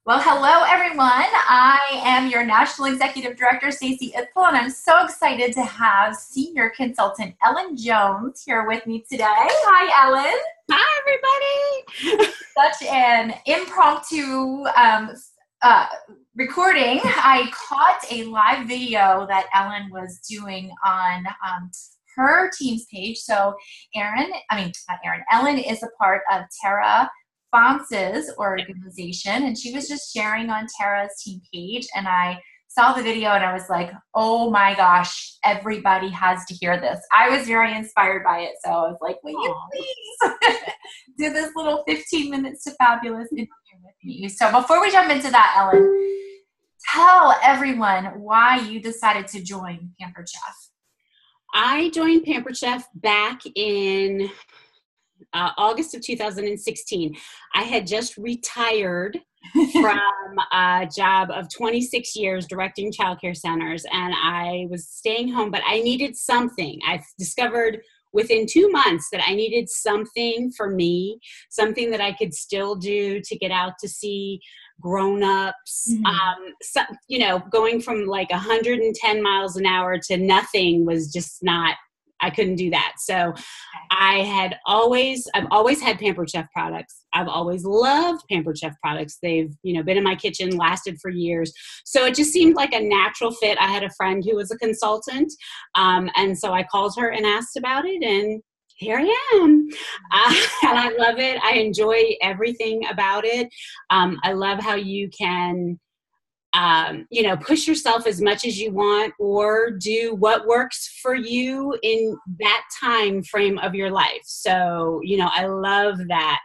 Well, hello everyone. I am your National Executive Director, Stacey Itzel, and I'm so excited to have Senior Consultant Ellen Jones here with me today. Hi, Ellen. Hi, everybody. Such an impromptu recording. I caught a live video that Ellen was doing on her team's page. So Ellen is a part of Tara Fonce's organization, and she was just sharing on Tara's team page, and I saw the video and I was like, oh my gosh, everybody has to hear this. I was very inspired by it, so I was like, will you please do this little 15 minutes to fabulous interview with me? So before we jump into that, Ellen, tell everyone why you decided to join Pampered Chef. I joined Pampered Chef back in August of 2016. I had just retired from a job of 26 years directing childcare centers, and I was staying home, but I needed something. I discovered within 2 months that I needed something for me, something that I could still do to get out to see grown-ups. Going from like 110 miles an hour to nothing was just not, I couldn't do that. So I've always had Pampered Chef products. I've always loved Pampered Chef products. They've, been in my kitchen, lasted for years. So it just seemed like a natural fit. I had a friend who was a consultant. And so I called her and asked about it, and here I am. And I love it. I enjoy everything about it. I love how you can push yourself as much as you want, or do what works for you in that time frame of your life. So, I love that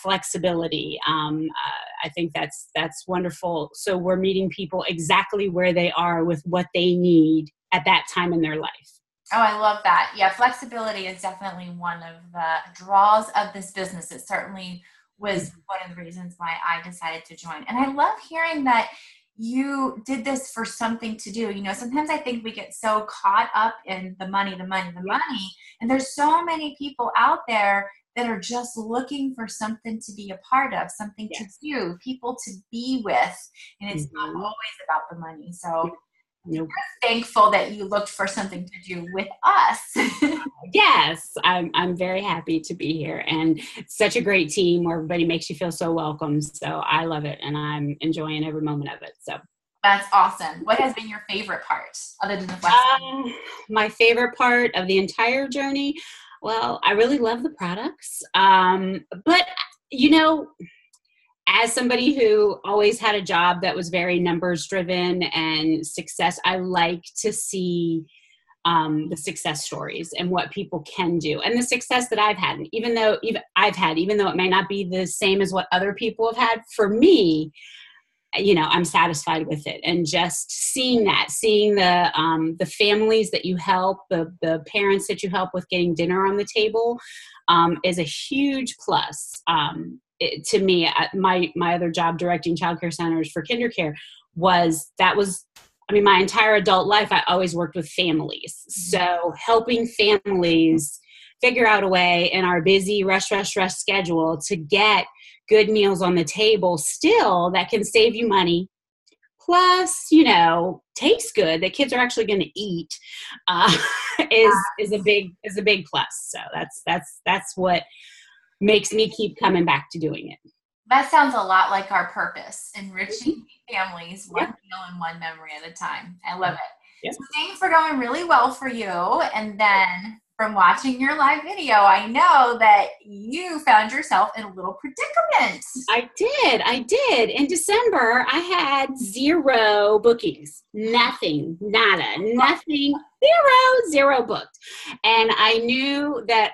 flexibility. I think that's wonderful. So we're meeting people exactly where they are with what they need at that time in their life. Oh, I love that. Yeah, flexibility is definitely one of the draws of this business. It certainly was one of the reasons why I decided to join. And I love hearing that you did this for something to do. Sometimes I think we get so caught up in the money. And there's so many people out there that are just looking for something to be a part of, something to do, people to be with. And it's not always about the money. So we're thankful that you looked for something to do with us. Yes, I'm very happy to be here, and it's such a great team where everybody makes you feel so welcome. So I love it, and I'm enjoying every moment of it. So that's awesome. What has been your favorite part other than the flexibility? My favorite part of the entire journey? Well, I really love the products. But as somebody who always had a job that was very numbers driven and success, I like to see the success stories and what people can do, and the success that I've had. And even though it may not be the same as what other people have had, for me, I'm satisfied with it. And just seeing the families that you help, the parents that you help with getting dinner on the table, is a huge plus. To me, my other job directing childcare centers for KinderCare my entire adult life, I always worked with families. So helping families figure out a way in our busy rush schedule to get good meals on the table still that can save you money, plus, tastes good, that kids are actually going to eat, is a big plus. So that's what makes me keep coming back to doing it. That sounds a lot like our purpose, enriching families one meal and one memory at a time. I love it. Yep. So things were going really well for you. And then from watching your live video, I know that you found yourself in a little predicament. I did. In December, I had 0 bookings. Nothing, nada, nothing, zero booked. And I knew that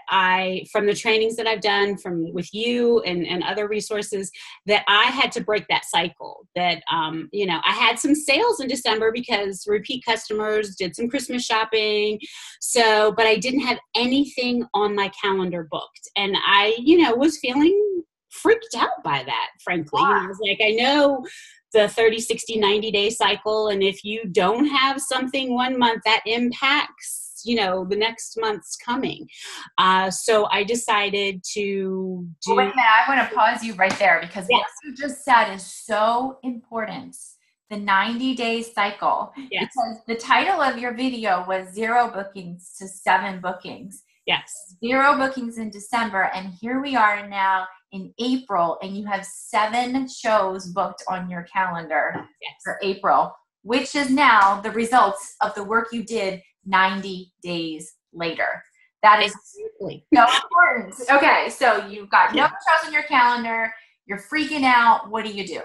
from the trainings that I've done with you and other resources, that I had to break that cycle. That, I had some sales in December because repeat customers did some Christmas shopping. So, but I didn't have anything on my calendar booked. And I, was feeling freaked out by that, frankly. Wow. I was like, I know the 30, 60, 90-day cycle. And if you don't have something 1 month, that impacts the next month's coming. So I decided to do. Well, wait a minute, I want to pause you right there because Yes. what you just said is so important. The 90-day cycle. Yes. Because the title of your video was 0 bookings to 7 bookings. Yes. 0 bookings in December, and here we are now in April, and you have 7 shows booked on your calendar for April, which is now the results of the work you did 90 days later. That is so important. Okay, so you've got no shows on your calendar. You're freaking out. What do you do?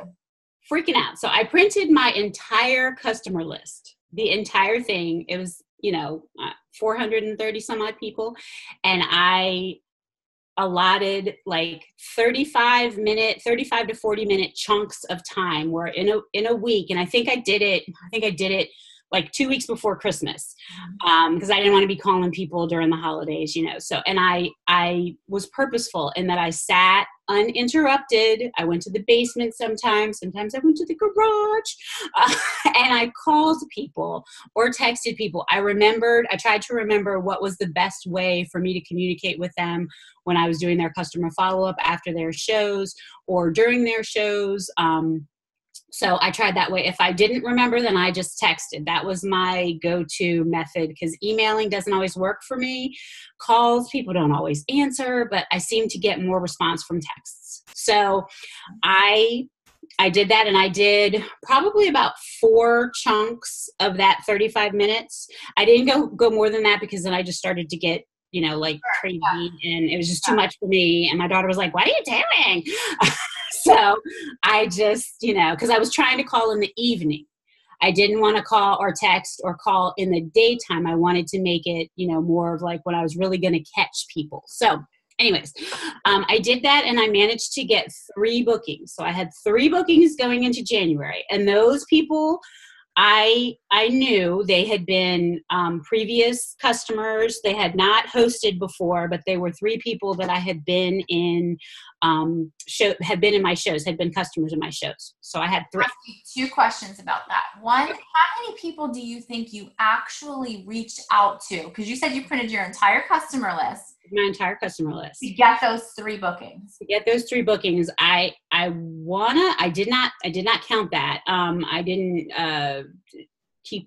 Freaking out. So I printed my entire customer list, the entire thing. It was, 430 some odd people. And I allotted like 35 to 40 minute chunks of time where in a week. And I think I did it like 2 weeks before Christmas, because I didn't want to be calling people during the holidays, So, and I was purposeful in that I sat uninterrupted. I went to the basement sometimes I went to the garage, and I called people or texted people. I tried to remember what was the best way for me to communicate with them when I was doing their customer follow-up after their shows or during their shows. So I tried that way. If I didn't remember, then I just texted. That was my go-to method because emailing doesn't always work for me. Calls, people don't always answer, but I seem to get more response from texts. So I did that, and I did probably about 4 chunks of that 35 minutes. I didn't go more than that because then I just started to get like crazy, and it was just too much for me. And my daughter was like, "What are you doing?" So I just, because I was trying to call in the evening. I didn't want to call or text or call in the daytime. I wanted to make it, more of like when I was really going to catch people. So anyways, I did that, and I managed to get 3 bookings. So I had 3 bookings going into January, and those people, I knew they had been previous customers. They had not hosted before, but they were 3 people that I had been in had been in my shows, had been customers in my shows. So I had 3. I'll ask you 2 questions about that. One, how many people do you think you actually reached out to? Because you said you printed your entire customer list. My entire customer list. To get those 3 bookings. To get those 3 bookings, I did not count that. I didn't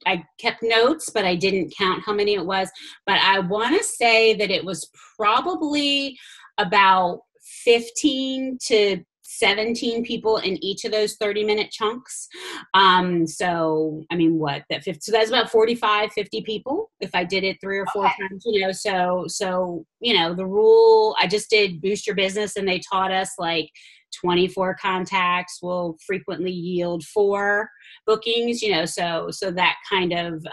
I kept notes, but I didn't count how many it was. But I want to say that it was probably about 15 to 17 people in each of those 30-minute chunks. So, I mean, so that's about 45, 50 people if I did it 3 or 4 times, so, the rule, I just did Boost Your Business, and they taught us like 24 contacts will frequently yield 4 bookings, so that kind of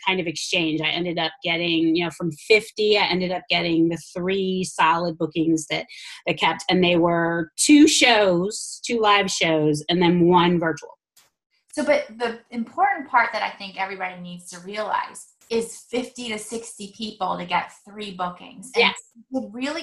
exchange. I ended up getting, from 50, I ended up getting the 3 solid bookings that kept, and they were 2 live shows, and then 1 virtual. So, but the important part that I think everybody needs to realize is 50 to 60 people to get 3 bookings. And yes.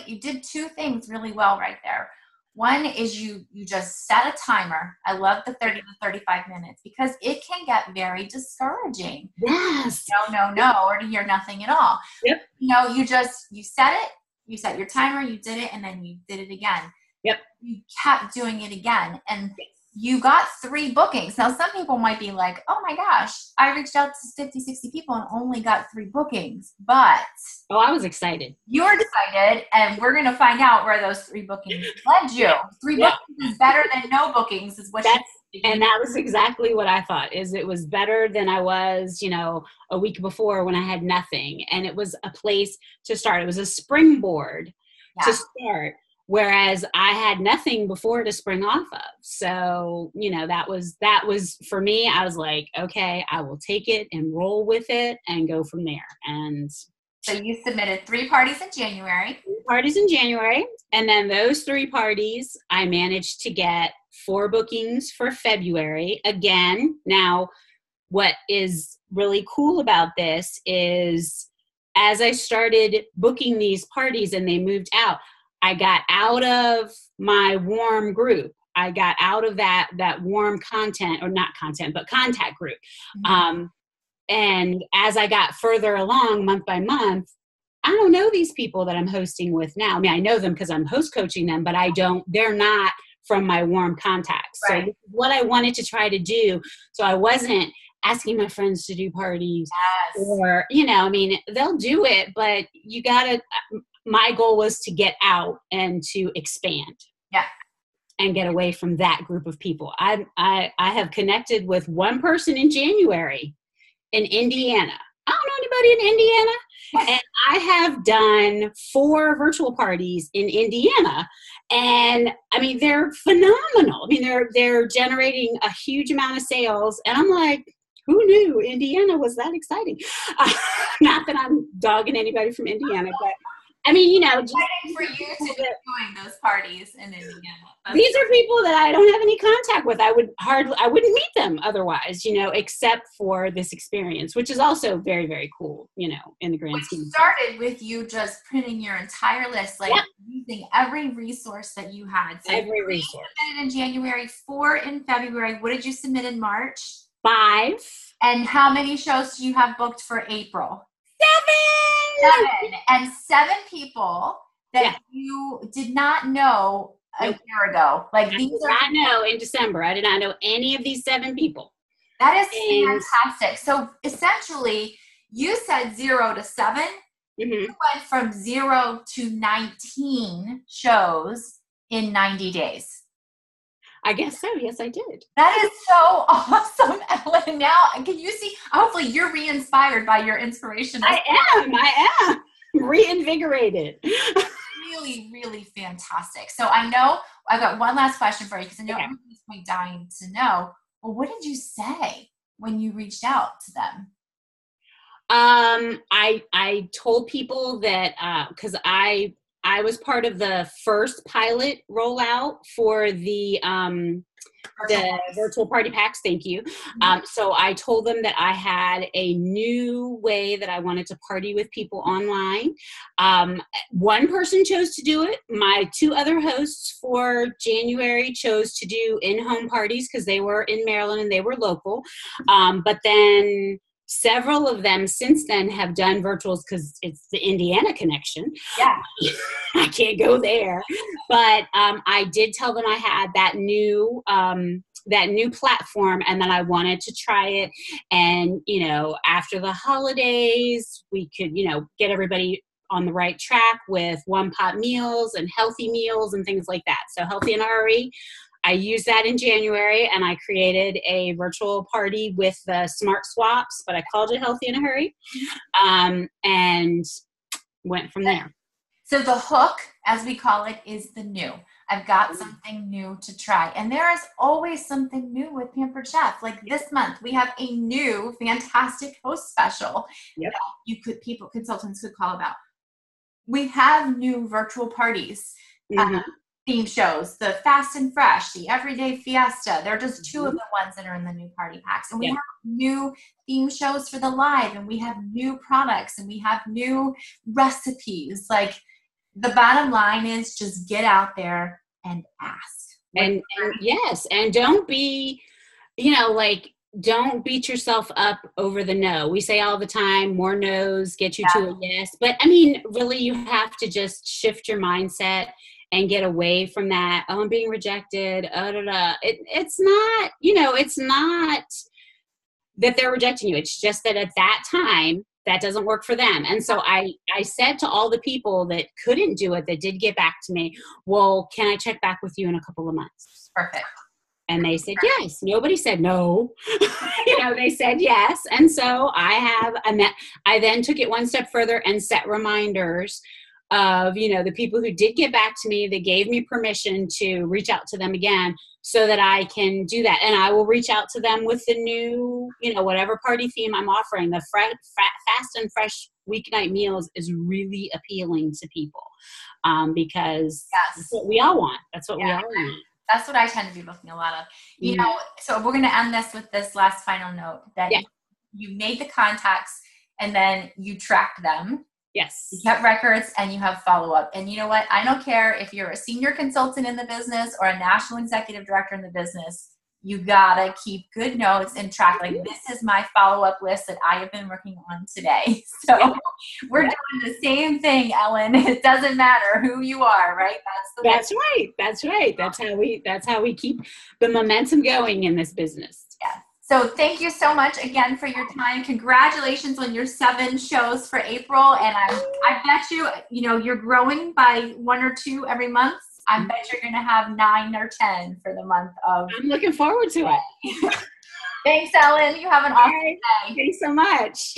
You did 2 things really well right there. One is you just set a timer. I love the 30 to 35 minutes because it can get very discouraging. Yes. No, or to hear nothing at all. Yep. You set it, you set your timer, you did it, and then you did it again. Yep. You kept doing it again. And you got 3 bookings. Now, some people might be like, oh my gosh, I reached out to 50, 60 people and only got 3 bookings. But I was excited. You were excited, and we're going to find out where those 3 bookings led you. 3 bookings is better than no bookings is what and that was exactly what I thought, is it was better than I was, a week before when I had nothing. And it was a place to start. It was a springboard to start. Whereas I had nothing before to spring off of. So, that was for me. I was like, okay, I will take it and roll with it and go from there. And so you submitted 3 parties in January. 3 parties in January. And then those 3 parties, I managed to get 4 bookings for February. Again, now what is really cool about this is as I started booking these parties and they moved out, I got out of my warm group. I got out of that warm content, or not content, but contact group. Mm-hmm. And as I got further along month by month, I don't know these people that I'm hosting with now. I mean, I know them because I'm host coaching them, but they're not from my warm contacts. Right. So what I wanted to try to do, so I wasn't asking my friends to do parties or, I mean, they'll do it, but my goal was to get out and to expand. Yeah. And get away from that group of people. I have connected with one person in January in Indiana. I don't know anybody in Indiana. And I have done 4 virtual parties in Indiana. And I mean, they're phenomenal. I mean, they're generating a huge amount of sales. And I'm like, who knew Indiana was that exciting? Not that I'm dogging anybody from Indiana, but I mean, just exciting for you to be doing those parties in Indiana. These are people that I don't have any contact with. I wouldn't meet them otherwise, except for this experience, which is also very, very cool, in the grand scheme. It started with you just printing your entire list, using every resource that you had. So every resource. Submitted in January, 4 in February. What did you submit in March? 5. And how many shows do you have booked for April? 7. And 7 people that you did not know a year ago. I did not know in December. I did not know any of these 7 people. That is fantastic. So essentially, you said 0 to 7. Mm-hmm. You went from 0 to 19 shows in 90 days. I guess so. Yes, I did. That is so awesome, Ellen. Now, can you see? Hopefully, you're re-inspired by your inspiration. I am reinvigorated. Really, really fantastic. So I know I've got one last question for you because I know everybody's quite dying to know. Well, what did you say when you reached out to them? I told people that because I was part of the first pilot rollout for the virtual party packs. Thank you. So I told them that I had a new way that I wanted to party with people online. One person chose to do it. My 2 other hosts for January chose to do in-home parties because they were in Maryland and they were local. But then several of them since then have done virtuals because it's the Indiana connection. Yeah. I can't go there. But I did tell them I had that new platform and that I wanted to try it. And, after the holidays, we could, get everybody on the right track with one-pot meals and healthy meals and things like that. So Healthy in a Hurry. I used that in January and I created a virtual party with the Smart Swaps, but I called it Healthy in a Hurry, and went from there. So the hook, as we call it, is the new. I've got something new to try. And there is always something new with Pampered Chef. Like this month, we have a new fantastic host special that consultants could call about. We have new virtual parties. Theme shows, the Fast and Fresh, the Everyday Fiesta. They're just 2 of the ones that are in the new party packs. And we have new theme shows for the live, and we have new products, and we have new recipes. Like, the bottom line is just get out there and ask. And yes, and don't be, don't beat yourself up over the no. We say all the time, more no's get you to a yes. But I mean, really, you have to just shift your mindset and get away from that. Oh, I'm being rejected. It's not, it's not that they're rejecting you. It's just that at that time, that doesn't work for them. And so I said to all the people that couldn't do it, that did get back to me, well, can I check back with you in a couple of months? Perfect. And they said yes. Nobody said no. They said yes. And so I then took it one step further and set reminders of, the people who did get back to me, that gave me permission to reach out to them again so that I can do that. And I will reach out to them with the new, whatever party theme I'm offering. The Fast and Fresh weeknight meals is really appealing to people because that's what we all want. That's what we all want. That's what I tend to be looking a lot of. So we're going to end this with this last final note that you made the contacts and then you tracked them. Yes. You kept records and you have follow-up. And you know what? I don't care if you're a senior consultant in the business or a national executive director in the business. you gotta keep good notes and track. Like, this is my follow-up list that I have been working on today. So we're doing the same thing, Ellen. It doesn't matter who you are, right? That's right. That's how we keep the momentum going in this business. Yeah. So thank you so much again for your time. Congratulations on your 7 shows for April. And I bet you're growing by 1 or 2 every month. I bet you're going to have 9 or 10 for the month of. I'm looking forward to it. Thanks, Ellen. You have an awesome day. Thanks so much.